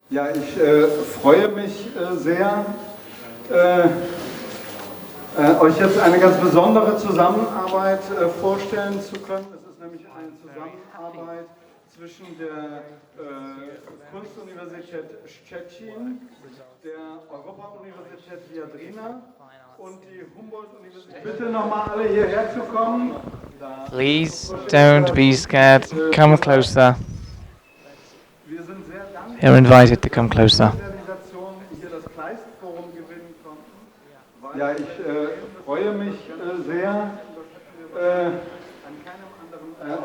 Ja, ich freue mich sehr, euch jetzt eine ganz besondere Zusammenarbeit vorstellen zu können. Es ist nämlich eine Zusammenarbeit zwischen der Kunstuniversität Szczecin, der Europa-Universität Viadrina und die Humboldt-Universität. Bitte nochmal alle hierher zu kommen. Please don't be scared. Come closer. Wir sind sehr dankbar, You're invited to come closer. hier das Kleistforum gewinnen konnten. Ja, ich freue mich sehr,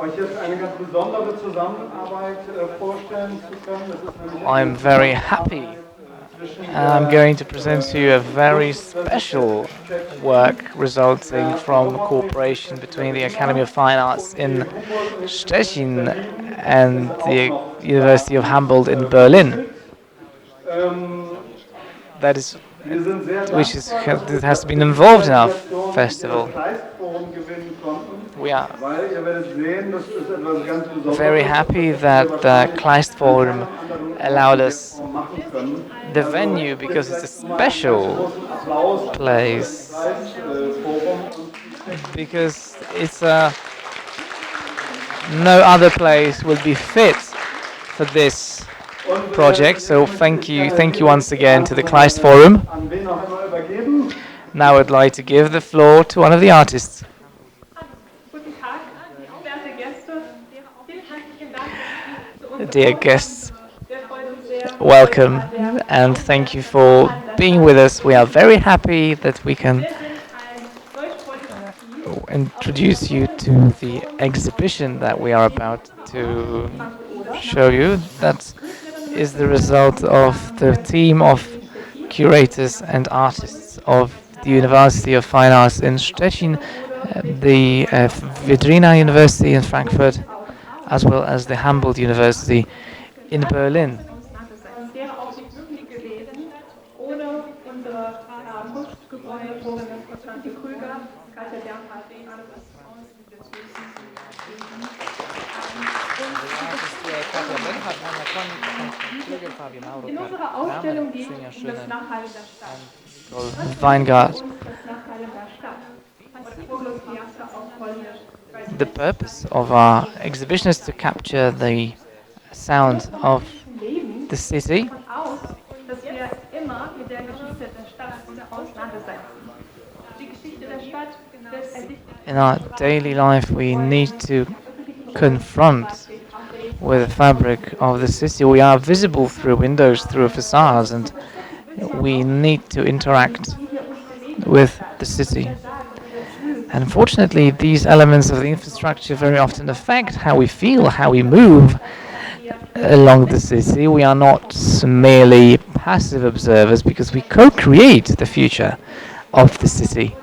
euch jetzt eine ganz besondere Zusammenarbeit vorstellen zu können. Das ist nämlich I'm very happy. I'm going to present to you a very special work resulting from cooperation between the Academy of Fine Arts in Szczecin and the University of Humboldt in Berlin. That is, that has been involved in our festival. We are very happy that the Kleistforum allowed us the venue because it's a special place, because it's no other place will be fit for this project. So thank you once again to the Kleistforum. Now I'd like to give the floor to one of the artists. Dear guests, welcome and thank you for being with us. We are very happy that we can introduce you to the exhibition that we are about to show you. That is the result of the team of curators and artists of the University of Fine Arts in Szczecin, the Viadrina University in Frankfurt, as well as the Humboldt University in Berlin. In unserer Ausstellung geht es um das Nachhallen der Stadt. Weingart. The purpose of our exhibition is to capture the sound of the city. In our daily life, we need to confront with the fabric of the city. We are visible through windows, through facades, and we need to interact with the city. Unfortunately, these elements of the infrastructure very often affect how we feel, how we move along the city. We are not merely passive observers because we co-create the future of the city.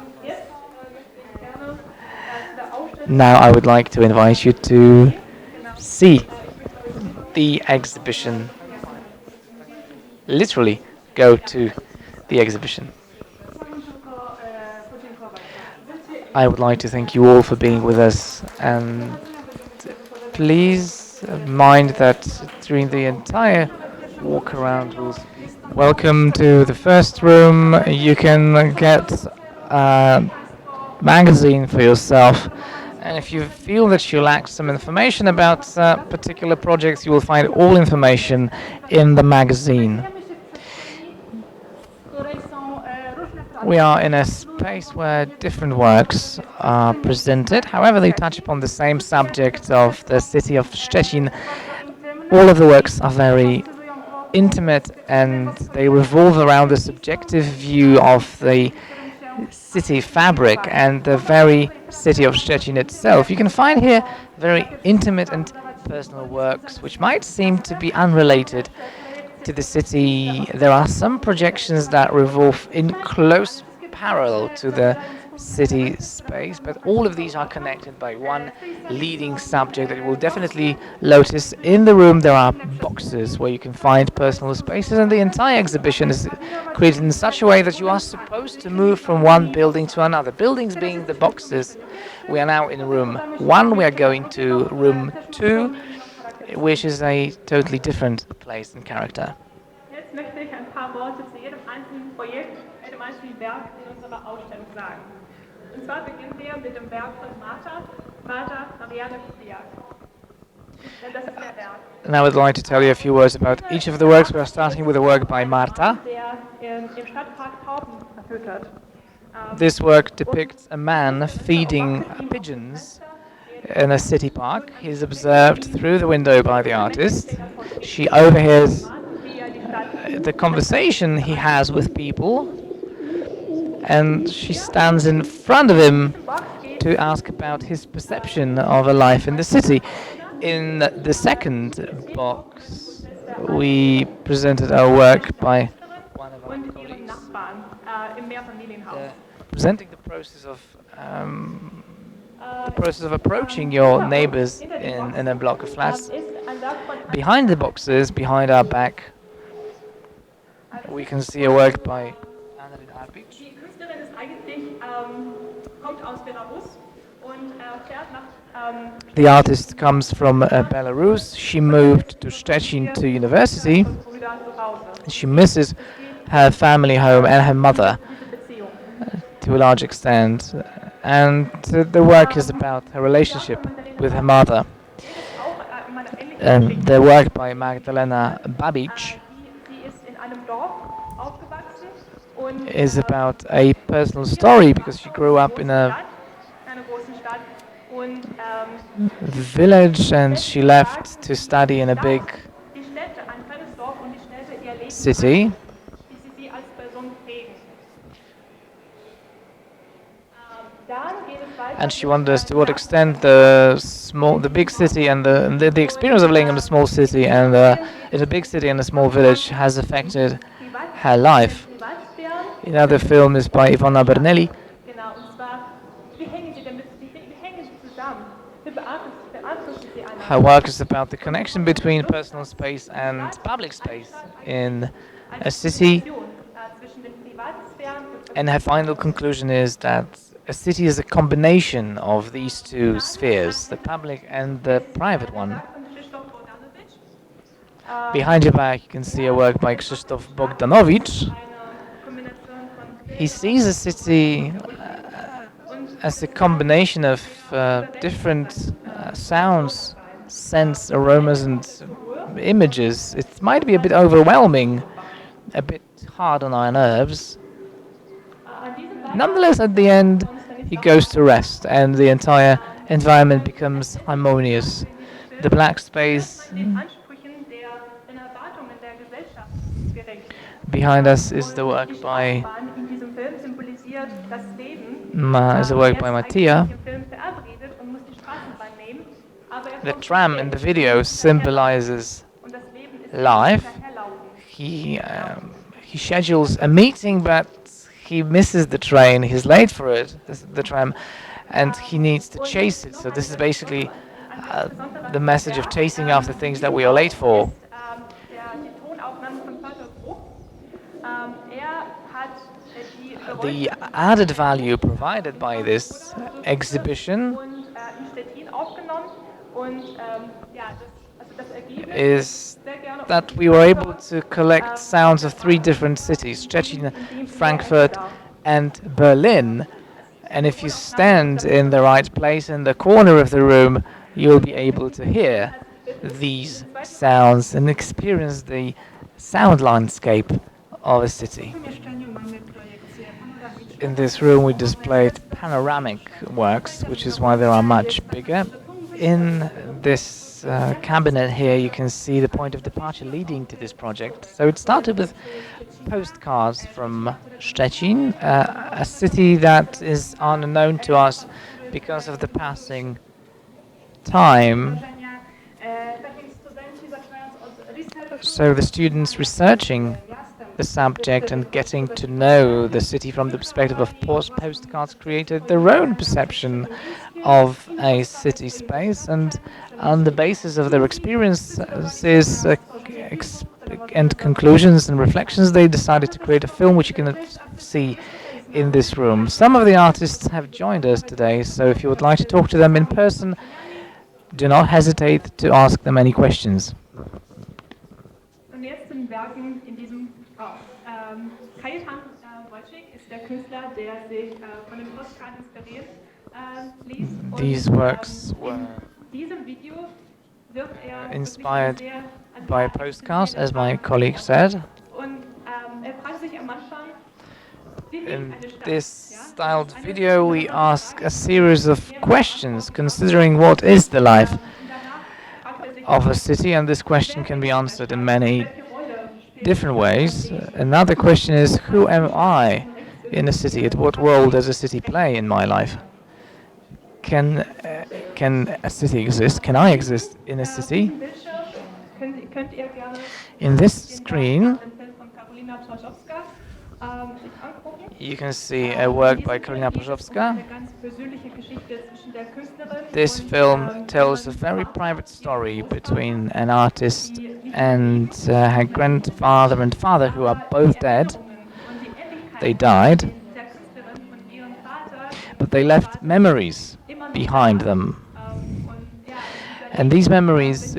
Now I would like to invite you to see the exhibition. Literally go to the exhibition. I would like to thank you all for being with us, and please mind that during the entire walk around we'll welcome to the first room. You can get a magazine for yourself, and if you feel that you lack some information about particular projects, you will find all information in the magazine. We are in a space where different works are presented. However, they touch upon the same subject of the city of Szczecin. All of the works are very intimate and they revolve around the subjective view of the city fabric and the very city of Szczecin itself. You can find here very intimate and personal works which might seem to be unrelated to the city. There are some projections that revolve in close parallel to the city space, but all of these are connected by one leading subject that you will definitely notice. In the room there are boxes where you can find personal spaces, and the entire exhibition is created in such a way that you are supposed to move from one building to another. Buildings being the boxes. We are now in room 1, we are going to room 2, which is a totally different place and character. Jetzt möchte ich ein paar Worte zu jedem einzelnen Projekt, jedem einzelnen Werk in unserer Ausstellung sagen. Und zwar beginnen wir mit dem Werk von Marta Marianne Fiat. Denn das ist der Werk. And I would like to tell you a few words about each of the works. We are starting with a work by Marta. Der im Stadtpark Tauben verfüttert. This work depicts a man feeding pigeons in a city park. He's observed through the window by the artist. She overhears the conversation he has with people, and she stands in front of him to ask about his perception of a life in the city. In the second box, we presented our work by one of our Und ihren colleagues, Nachbarn im Mehrfamilienhaus. presenting the process of approaching your neighbors in a block of flats. Behind the boxes, behind our back, we can see a work by Annalyn Arpic. Die Künstlerin ist eigentlich, kommt aus Belarus und fährt nach The artist comes from Belarus. She moved to Szczecin to university. Brüdern zu Hause. She misses her family home and her mother Diese Beziehung. to a large extent. And the work is about her relationship with her mother. Auch in meiner ähnlichen The work by Magdalena Babic die ist in einem Dorf aufgewachsen und is about a personal story because she grew up in a einer großen Stadt und village and she left to study in a big die Städte, ein kleines Dorf und die Städte ihr Leben, city. wie sie als Person prägen. Dann geht es weiter. And she wonders to what extent the big city and the experience of living in a small city and in a big city and a small village has affected her life. Privatsphären, Another film is by Ivona Bernelli. genau, und zwar, wie hängen sie zusammen? Wie beeinflussen sie einander? Her work is about the connection between personal space and public space in a city, Zwischen den Privatsphären und and her final conclusion is that a city is a combination of these two spheres, the public and the private one. von Krzysztof Bogdanowicz, Behind your back you can see a work by Krzysztof Bogdanowicz. eine Kombination von He sees a city as a combination of different sounds, scents, aromas and images. It might be a bit overwhelming, a bit hard on our nerves. an diesem Werk Nonetheless, at the end, he goes to rest and the entire environment becomes harmonious. The black space den Ansprüchen den Erwartungen der Gesellschaft gerecht. behind us is the work by Straßenbahn in diesem Film symbolisiert das Leben. is a work by Er ist Mattia. eigentlich im Film verabredet und muss die Straßenbahn nehmen, aber The kommt tram zu in the spät video symbolizes und das Leben ist life. hinterherlaufen. He schedules a meeting, but he misses the train. He's late for it, the tram, and he needs to chase it. So this is basically the message of chasing after things that we are late for. Die Tonaufnahme von Vater Bruch. Er hat The added value provided by this exhibition und in Stettin aufgenommen und das Ergebnis is sehr gerne that we were able to collect sounds of three different cities, Szczecin, Frankfurt, and Berlin. And if you stand in the right place in the corner of the room, you'll be able to hear these sounds and experience the sound landscape of a city. In this room we displayed panoramic works, which is why they are much bigger. In this cabinet here you can see the point of departure leading to this project. So it started with postcards from Szczecin, a city that is unknown to us because of the passing time. So the students researching the subject and getting to know the city from the perspective of postcards created their own perception of a city space, and on the basis of their experiences and conclusions and reflections they decided to create a film which you can see in this room. Some of the artists have joined us today, so if you would like to talk to them in person, do not hesitate to ask them any questions. Und jetzt sind Werken in diesem Kajetan Wojcik ist der Künstler, der sich von den Postkarten inspiriert ließ. These works were In diesem Video wirft er inspired sehr by postcards, as my colleague said. Und er fragt sich am Anfang, wie lebt In eine Stadt? this styled video, we ask a series of questions considering what is the life of a city, and this question can be answered in many different ways. Another question is, who am I in a city? What role does a city play in my life? Can a city exist? Can I exist in a city? Könnt ihr gerne In this den screen, Film von Karolina Piotrowska sich angucken. you can see a work by Karolina Piotrowska. Eine ganz persönliche Geschichte zwischen der Künstlerin This und, film tells a very private story between an artist and her grandfather and father, who are both dead. und die Ähnlichkeit They died, der Künstlerin und ihrem Vater but they left memories behind them. und ja, And these memories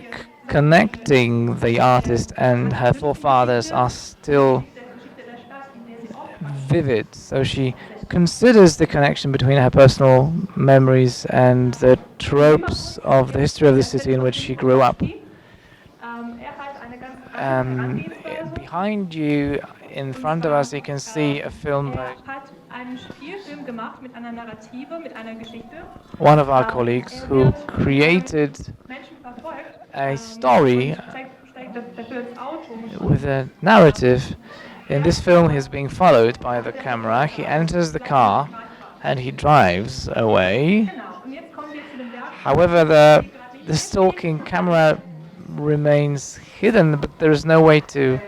connecting the artist and her forefathers are still der Geschichte der Stadt, in der sie aufgewachsen vivid. So she considers the connection between her personal memories and the tropes of the history of the city in which she grew up. ist. Hat eine ganz andere Herangehensweise. Behind you, in front of us, you can see a film by Hat einen Spielfilm gemacht mit einer Narrative, mit einer Geschichte. one of our colleagues who created Menschen verfolgt. a story Steigt dafür ins Auto. with a narrative. In this film, he's being followed by the camera. He enters the car and he drives away. Genau. Und jetzt kommen wir zu dem Werk. However, the stalking camera remains hidden, but there is no way to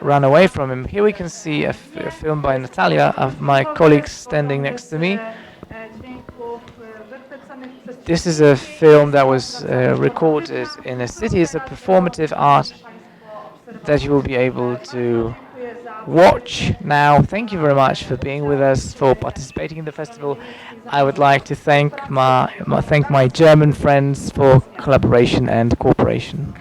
run away from him. Here we can see a film by Natalia, of my colleague standing next to me. This is a film that was recorded in a city. It's a performative art that you will be able to watch now. Thank you very much for being with us, for participating in the festival. I would like to thank my German friends for collaboration and cooperation.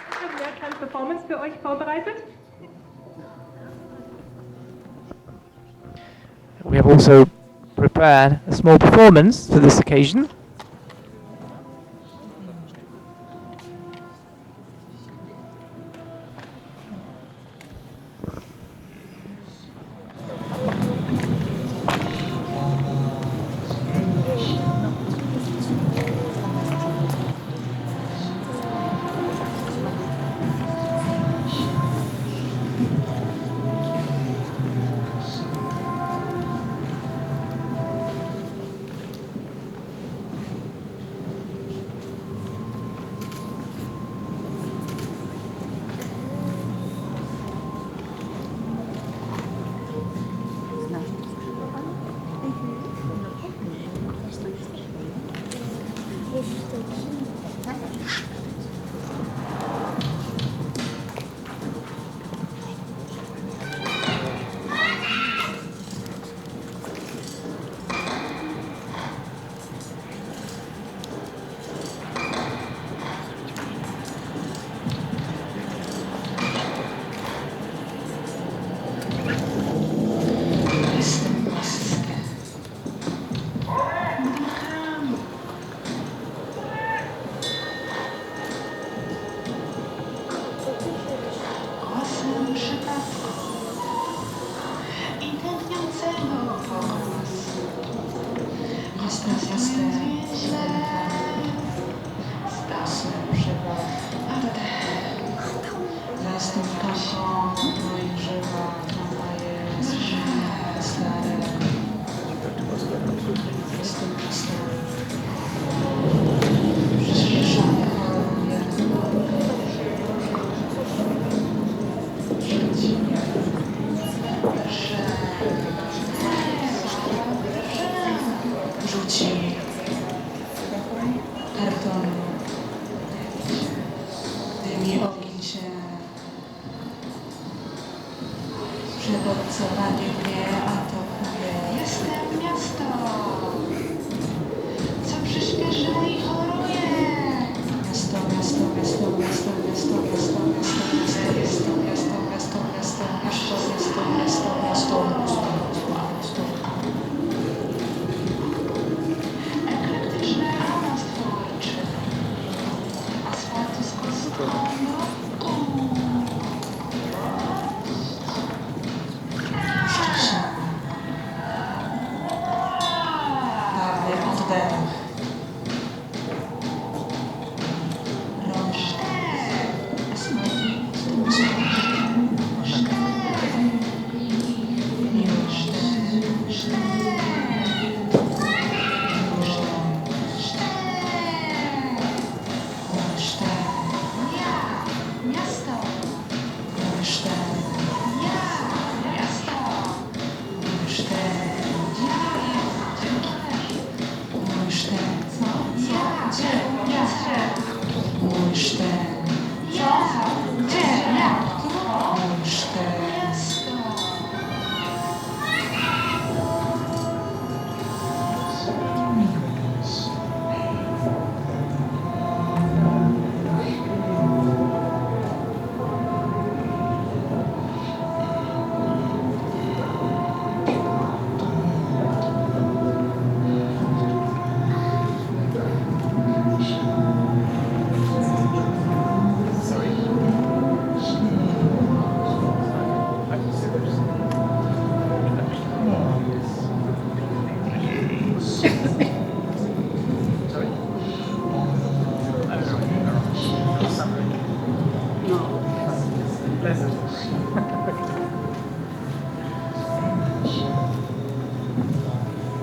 Ich habe eine kleine Performance für euch vorbereitet. We have also prepared a small performance for this occasion.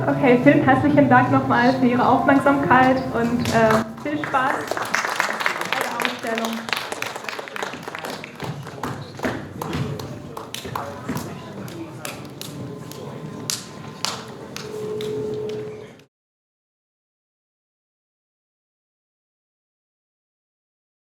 Okay, vielen herzlichen Dank nochmal für Ihre Aufmerksamkeit und viel Spaß bei der Ausstellung.